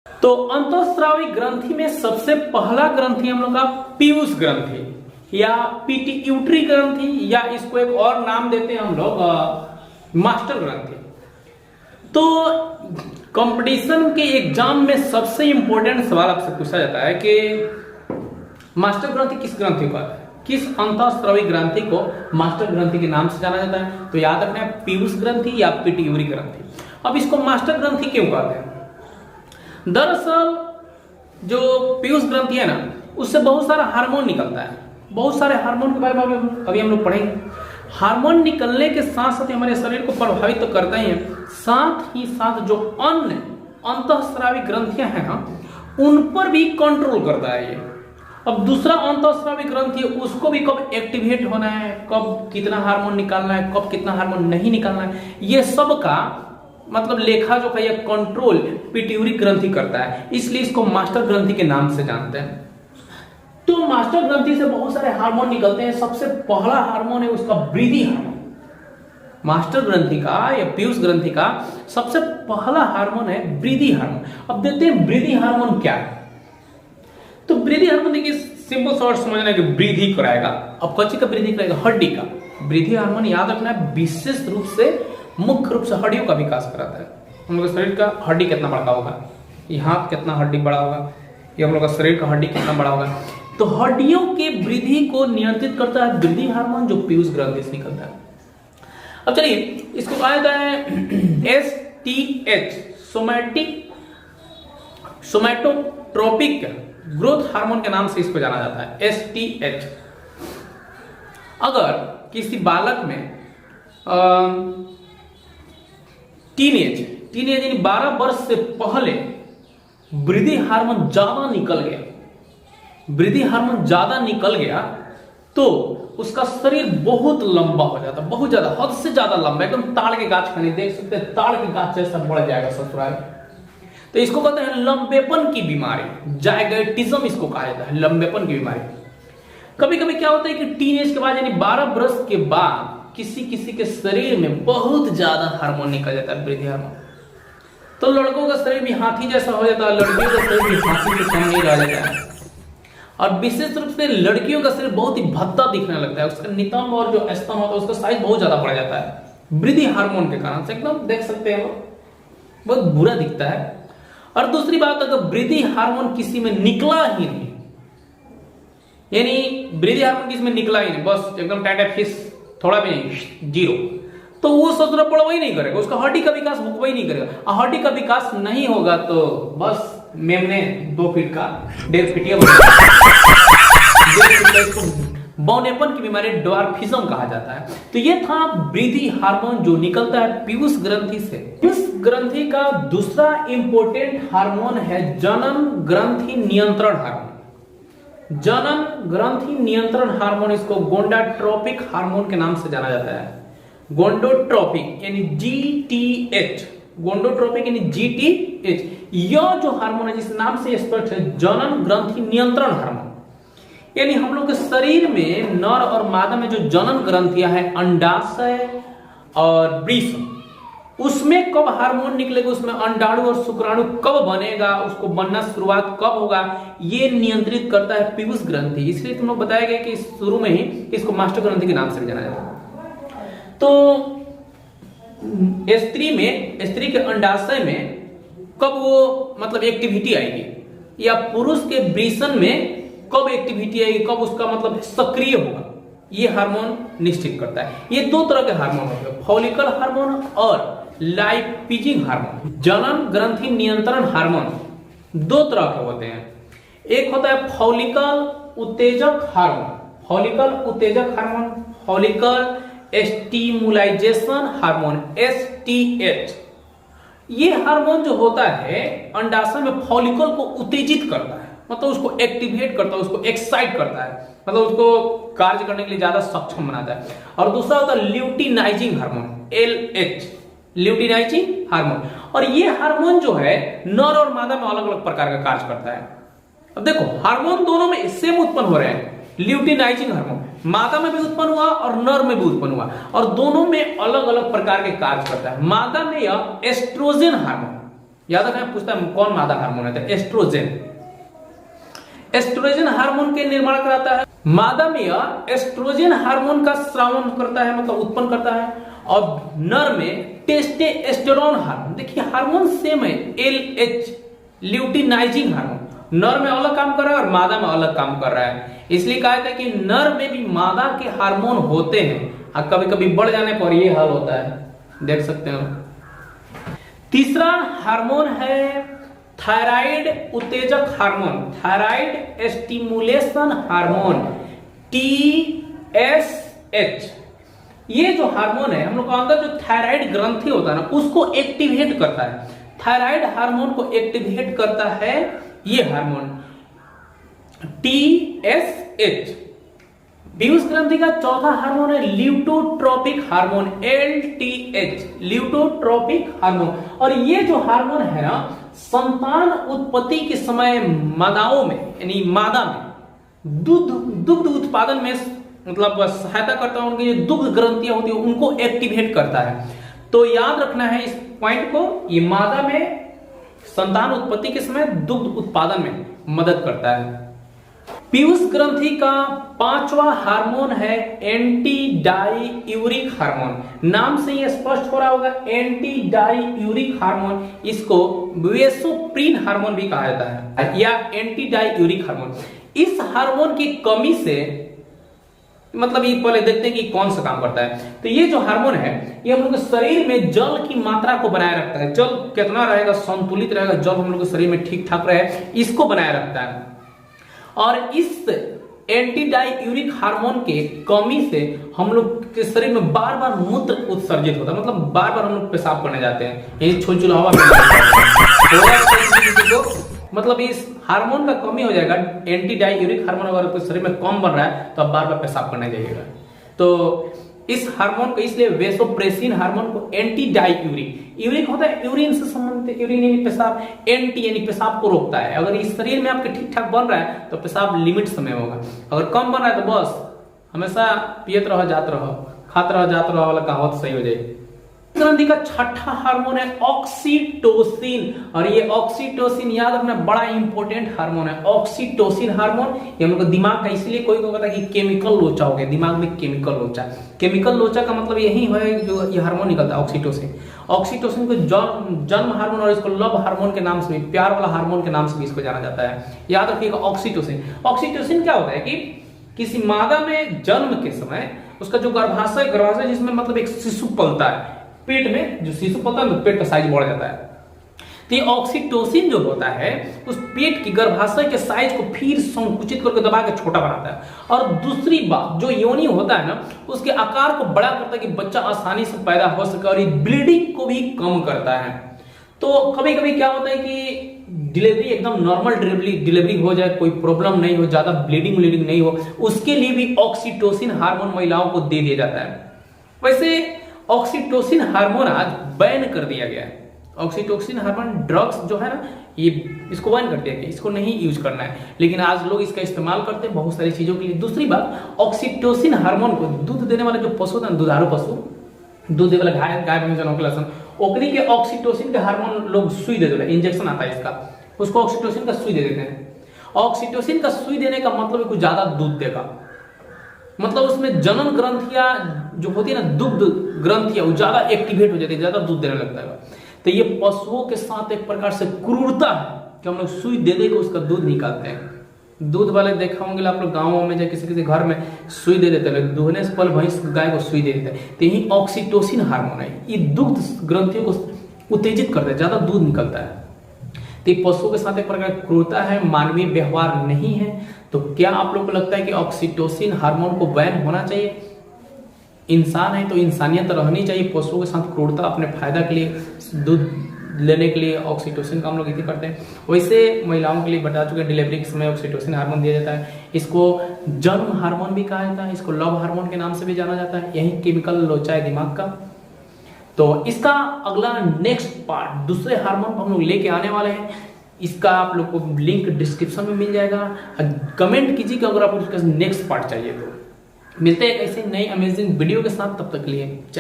तो अंतःस्रावी ग्रंथि में सबसे पहला ग्रंथि हम लोग का पीयूष ग्रंथि या पिट्यूटरी ग्रंथि, या इसको एक और नाम देते हैं हम लोग मास्टर ग्रंथि। तो कंपटीशन के एग्जाम में सबसे इंपॉर्टेंट सवाल आपसे पूछा जाता है कि मास्टर ग्रंथि किस ग्रंथि को आता है, किस अंतःस्रावी ग्रंथि को मास्टर ग्रंथि के नाम से जाना जाता है। तो याद रखना है पीयूष ग्रंथि या पिट्यूटरी ग्रंथि। अब इसको मास्टर ग्रंथि क्यों कहते हैं? दरअसल जो पीयूष ग्रंथि है ना, उससे बहुत सारा हार्मोन निकलता है। बहुत सारे हार्मोन के बारे में अभी हम लोग पढ़ेंगे। हार्मोन निकलने के साथ साथ हमारे शरीर को प्रभावित तो करता ही है, साथ ही साथ जो अन्य अंतःस्रावी ग्रंथियां हैं ना, उन पर भी कंट्रोल करता है ये। अब दूसरा अंतःस्रावी ग्रंथि, उसको भी कब एक्टिवेट होना है, कब कितना हार्मोन निकालना है, कब कितना हार्मोन नहीं निकालना है, ये सब का मतलब लेखा जो का कंट्रोल पिट्यूटरी ग्रंथि करता है। इसलिए इसको मास्टर ग्रंथि के नाम से जानते हैं। तो मास्टर ग्रंथि से बहुत सारे हार्मोन निकलते हैं। सबसे पहला हार्मोन है उसका वृद्धि हार्मोन। मास्टर ग्रंथि का या पीयूष ग्रंथि का सबसे पहला हार्मोन है वृद्धि हार्मोन। अब देखते हैं वृद्धि हार्मोन क्या है। तो वृद्धि हार्मोन देखिए, सिंपल शॉर्ट समझना है कि वृद्धि कराएगा। अब कच्ची का वृद्धि कराएगा, हड्डी का। वृद्धि हार्मोन याद रखना है विशेष रूप से मुख्य रूप से हड्डियों का विकास कराता है। हम लोग शरीर का हड्डी कितना बड़ा होगा, ये हाथ कितना हड्डी बड़ा होगा, ये हम लोग का शरीर का हड्डी कितना बड़ा होगा। तो हड्डियों के वृद्धि को नियंत्रित करता है वृद्धि हार्मोन, जो पीयूष ग्रंथि से निकलता है। अब चलिए इसको कहा जाता है STH, सोमैटोट्रोपिक ग्रोथ हार्मोन के नाम से इसको जाना जाता है, STH। अगर किसी बालक में टीनेज यानी 12 वर्ष से पहले वृद्धि हार्मोन ज्यादा निकल गया तो उसका शरीर बहुत लंबा हो जाता, बहुत ज्यादा, हद से ज्यादा लंबा, एकदम ताड़ के गाछ का नहीं, देख सकते हैं ताड़ के गाछ जैसा बढ़ जाएगा ससुराल। तो इसको कहते हैं लंबेपन की बीमारी, जायगेटिज्म इसको कहा जाता है, लंबेपन की बीमारी। कभी कभी क्या होता है कि टीनेज के बाद यानी 12 वर्ष के बाद किसी के शरीर में बहुत ज्यादा हार्मोन निकल जाता है, वृद्धि हार्मोन। तो लड़कों का शरीर भी हाथी जैसा हो जाता है, लड़कियों का शरीर भी हाथी के सामने ही रह जाता है। और विशेष रूप से लड़कियों का शरीर बहुत ही भद्दा दिखने लगता है, उसका नितंब और जो स्तन होता है उसका साइज बहुत ज्यादा बढ़ जाता है वृद्धि हार्मोन के कारण से, एकदम देख सकते हैं बहुत बुरा दिखता है। और दूसरी बात, अगर वृद्धि हार्मोन किसी में निकला ही नहीं, यानी वृद्धि हार्मोन किसी में निकला ही नहीं, बस एकदम टाइट फिश, थोड़ा भी नहीं, जीरो, तो वो ससुरा पड़वा ही नहीं करेगा, उसका हड्डी का विकास हुआ ही नहीं करेगा। हड्डी का विकास नहीं होगा तो बस मेमने 2 फीट का 1.5 फीट बौनेपन की बीमारी ड्वार्फिज्म कहा जाता है। तो ये था वृद्धि हार्मोन जो निकलता है पीयूष ग्रंथि से। पीयूष ग्रंथि का दूसरा इंपॉर्टेंट हार्मोन है जनन ग्रंथि नियंत्रण हार्मोन। जनन ग्रंथि नियंत्रण हार्मोन, इसको गोनाडोट्रोपिक हार्मोन के नाम से जाना जाता है। गोनाडोट्रोपिक यानी GTH, गोनाडोट्रोपिक यानी GTH। यह जो हार्मोन है जिस नाम से स्पष्ट है, जनन ग्रंथि नियंत्रण हार्मोन। यानी हम लोग के शरीर में नर और मादा में जो जनन ग्रंथियां हैं, अंडाशय और वृषण, उसमें कब हार्मोन निकलेगा, उसमें अंडाणु और शुक्राणु कब बनेगा, उसको बनना शुरुआत कब होगा, ये नियंत्रित करता है पीयूष ग्रंथि। इसलिए तुम लोग बताया गया कि शुरू में ही इसको मास्टर ग्रंथि के नाम से जाना जाता है। तो स्त्री के अंडाशय में कब वो मतलब एक्टिविटी आएगी, या पुरुष के वृषण में कब एक्टिविटी आएगी, कब उसका मतलब सक्रिय होगा, ये हार्मोन निश्चित करता है। ये 2 तरह के हार्मोन होते हैं, फॉलिकल हार्मोन और लाइपिजिंग हार्मोन। जनन ग्रंथि नियंत्रण हार्मोन 2 तरह के होते हैं। एक होता है फॉलिकल उत्तेजक हार्मोन, फॉलिकल स्टिमुलाइजेशन हार्मोन, STH। ये हार्मोन जो होता है अंडाशय में फॉलिकल को उत्तेजित करता है, मतलब उसको एक्टिवेट करता है, उसको एक्साइट करता है, मतलब उसको कार्य करने के लिए ज्यादा सक्षम बनाता है। और दूसरा होता है luteinizing hormone, LH, luteinizing hormone. और ये हार्मोन जो है नर और मादा में अलग अलग प्रकार का कार्य करता है। अब देखो हार्मोन दोनों में सेम उत्पन्न हो रहे हैं, ल्यूटिनाइजिंग हार्मोन मादा में भी उत्पन्न हुआ और नर में भी उत्पन्न हुआ, और दोनों में अलग अलग प्रकार के कार्य करता है। मादा में यह एस्ट्रोजन हार्मोन, याद रखना, पूछता है कौन मादा हार्मोन है, तो एस्ट्रोजन। एस्ट्रोजन हार्मोन के निर्माण कराता है। मादा में यह एस्ट्रोजन हार्मोन का स्रावन करता है, मतलब उत्पन्न करता है, और नर में टेस्टोस्टेरोन हार्मोन। देखिए हार्मोन सेम है, LH ल्यूटिनाइजिंग हार्मोन, नर में अलग काम कर रहा है और मादा में अलग काम कर रहा है। इसलिए कहा था कि नर में भी मादा के हार्मोन होते हैं, और कभी कभी बढ़ जाने पर ये हाल होता है, देख सकते हो। तीसरा हार्मोन है थायराइड उत्तेजक hormone, thyroid stimulation hormone, TSH। ये जो हार्मोन है हम लोग का अंदर जो थायराइड ग्रंथि होता है ना, उसको एक्टिवेट करता है। थायराइड हार्मोन को एक्टिवेट करता है ये हार्मोन TSH। पीयूष ग्रंथि का चौथा हार्मोन है ल्यूटोट्रोपिक हार्मोन, LTH, ल्यूटोट्रोपिक हार्मोन। और ये जो हार्मोन है ना, संतान उत्पत्ति के समय मादाओं में, यानी मादा में दुग्ध उत्पादन में मतलब सहायता करता है। उनकी जो दुग्ध ग्रंथियां होती है उनको एक्टिवेट करता है। तो याद रखना है इस पॉइंट को, ये मादा में संतान उत्पत्ति के समय दुग्ध उत्पादन में मदद करता है। पीयूष ग्रंथि का पांचवा हार्मोन है एंटी डाईयूरिक हार्मोन। नाम से यह स्पष्ट हो रहा होगा, एंटी डाईयूरिक हार्मोन, इसको वेसोप्रिन हार्मोन भी कहा जाता है या एंटी डाईयूरिक हार्मोन। इस हार्मोन की कमी से, मतलब ये पहले देखते हैं कि कौन सा काम करता है। तो ये जो हार्मोन है ये हम लोग के शरीर में जल की मात्रा को बनाए रखता है। जल कितना रहेगा, संतुलित रहेगा, जल हम लोग के शरीर में ठीक ठाक रहे, इसको बनाए रखता है। और इस एंटी डाईयूरिक हार्मोन के कमी से हम लोग के शरीर में बार बार मूत्र उत्सर्जित होता है, मतलब बार बार हम लोग पेशाब करने जाते हैं, यही छुलछुल हवा में मतलब इस हार्मोन का कमी हो जाएगा। एंटी डाईयूरिक हार्मोन अगर शरीर में कम बन रहा है तो आप बार बार पेशाब करने जाइएगा। तो इस हार्मोन को, इसलिए वेसोप्रेसिन हार्मोन को एंटी डाईयूरिक, यूरिक होता है यूरिन से संबंधित, यूरिन यानी पेशाब, एंटी यानी पेशाब को रोकता है। अगर इस शरीर में आपके ठीक ठाक बन रहा है तो पेशाब लिमिट समय होगा, अगर कम बन रहा है तो बस हमेशा पियत रहो जात रहो, खात रहो जात रहो वाला कहावत सही हो जाएगी। ग्रंथि का छठा हार्मोन है ऑक्सीटोसिन, और ये ऑक्सीटोसिन याद रखना बड़ा इंपॉर्टेंट हार्मोन है। ऑक्सीटोसिन हार्मोन ये हम लोग दिमाग का, इसलिए कोई को कहता है कि केमिकल लोचा हो गया, दिमाग में केमिकल लोचा। केमिकल लोचा का मतलब यही है जो ये हार्मोन निकलता है ऑक्सीटोसिन। ऑक्सीटोसिन को जन्म हार्मोन और इसको लव हार्मोन के नाम से भी, प्यार वाला हार्मोन के नाम से भी इसको जाना जाता है। याद रखिएगा ऑक्सीटोसिन। ऑक्सीटोसिन क्या होता है कि किसी मादा में जन्म के समय उसका जो गर्भाशय जिसमें मतलब एक शिशु पलता है, पेट में जो शिशु पलता है तो पेट का साइज बढ़ जाता है। तो ये ऑक्सीटोसिन जो होता है उस पेट की गर्भाशय के साइज को फिर संकुचित करके दबा के छोटा बनाता है। और दूसरी बात, जो योनि होता है ना, उसके आकार को बड़ा करता है कि बच्चा आसानी से पैदा हो सके, और ये ब्लीडिंग को भी कम करता है। तो कभी कभी क्या होता है कि डिलीवरी एकदम नॉर्मल डिलीवरी हो जाए, कोई प्रॉब्लम नहीं हो, ज्यादा ब्लीडिंग नहीं हो, उसके लिए भी ऑक्सीटोसिन हार्मोन महिलाओं को दे दिया जाता है। वैसे ऑक्सीटोसिन हार्मोन आज बैन कर दिया गया है। ऑक्सीटोसिन हार्मोन ड्रग्स जो है ना, ये इसको बैन कर दिया गया, इसको नहीं यूज करना है, लेकिन आज लोग इसका इस्तेमाल करते हैं बहुत सारी चीजों के लिए। दूसरी बात, ऑक्सीटोसिन हार्मोन को दूध देने वाले जो पशु होता है, दुधारू पशु, दूध देने वाला गाय भैंस, ओकरी के ऑक्सीटोसिन के हार्मोन लोग सुई दे देते हैं, इंजेक्शन आता है इसका, उसको ऑक्सीटोसिन का सुई दे देते हैं। ऑक्सीटोसिन का सुई देने का मतलब कुछ ज्यादा दूध देगा, मतलब उसमें जनन ग्रंथियां जो होती है ना, दुग्ध ग्रंथियां, वो ज्यादा एक्टिवेट हो जाती है, ज्यादा दूध देने लगता है। तो ये पशुओं के साथ एक प्रकार से क्रूरता है कि हम लोग सुई दे दे के उसका दूध निकालते हैं। दूध वाले देखा होंगे आप लोग गाँवों में, किसी किसी घर में सुई दे देते हैं, दूहने से पहले भैंस गाय को सुई दे देते हैं। तो यही ऑक्सीटोसिन हार्मोन है, ये दुग्ध ग्रंथियों को उत्तेजित करता है, ज्यादा दूध निकलता है। तो पशुओं के साथ एक प्रकार की क्रूरता है, मानवीय व्यवहार नहीं है। तो क्या आप लोग को लगता है कि ऑक्सीटोसिन हार्मोन को बैन होना चाहिए? इंसान है तो इंसानियत रहनी चाहिए, पशुओं के साथ क्रूरता अपने फायदा के लिए, दूध लेने के लिए ऑक्सीटोसिन का हम लोग इति करते हैं। वैसे महिलाओं के लिए बता चुके, डिलीवरी के समय ऑक्सीटोसिन हार्मोन दिया जाता है। इसको जन्म हार्मोन भी कहा जाता है, इसको लव हार्मोन के नाम से भी जाना जाता है। यही केमिकल लोचा है दिमाग का। तो इसका अगला नेक्स्ट पार्ट दूसरे हार्मोन को हम लोग लेके आने वाले हैं। इसका आप लोग को लिंक डिस्क्रिप्शन में मिल जाएगा। कमेंट कीजिएगा अगर आपको इसका नेक्स्ट पार्ट चाहिए तो। मिलते हैं ऐसे नई अमेजिंग वीडियो के साथ, तब तक के लिए।